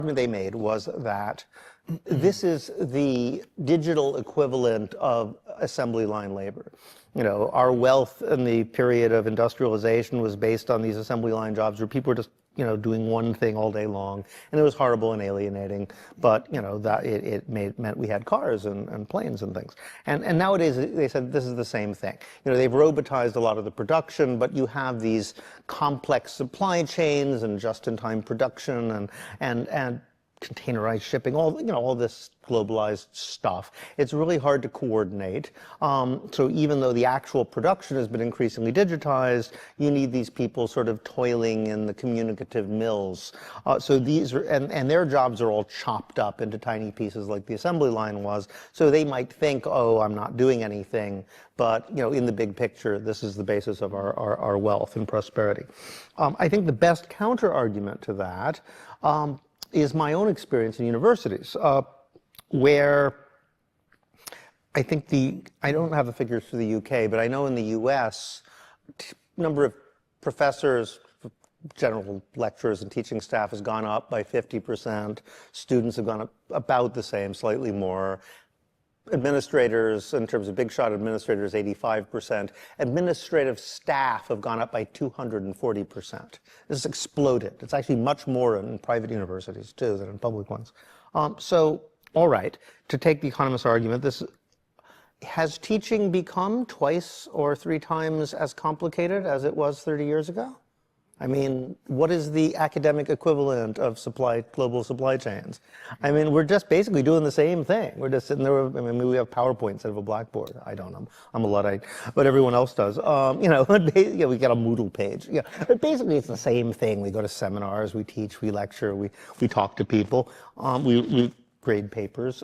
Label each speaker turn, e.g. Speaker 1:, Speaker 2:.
Speaker 1: They made was that this is the digital equivalent of assembly line labor. You know, our wealth in the period of industrialization was based on these assembly line jobs where people were just, you know, doing one thing all day long, and it was horrible and alienating. But you know that it meant we had cars and planes and things. And nowadays they said this is the same thing. You know, they've robotized a lot of the production, but you have these complex supply chains and just-in-time production and containerized shipping, all this globalized stuff. It's really hard to coordinate. So even though the actual production has been increasingly digitized, you need these people sort of toiling in the communicative mills. So these are, and their jobs are all chopped up into tiny pieces like the assembly line was. So they might think, oh, I'm not doing anything. But you know, in the big picture, this is the basis of our wealth and prosperity. I think the best counter argument to that is my own experience in universities, where I think I don't have the figures for the UK, but I know in the US, number of professors, general lecturers and teaching staff has gone up by 50%. Students have gone up about the same, slightly more. Administrators, in terms of big shot administrators, 85%. Administrative staff have gone up by 240%. This has exploded. It's actually much more in private universities, too, than in public ones. So, all right, to take the economist's argument, has teaching become twice or three times as complicated as it was 30 years ago? I mean, what is the academic equivalent of global supply chains? I mean, we're just basically doing the same thing. We're just sitting there. I mean, we have PowerPoint instead of a blackboard. I don't. I'm a Luddite, but everyone else does. You know, we got a Moodle page. Yeah, but basically it's the same thing. We go to seminars, we teach, we lecture, we talk to people, we grade papers.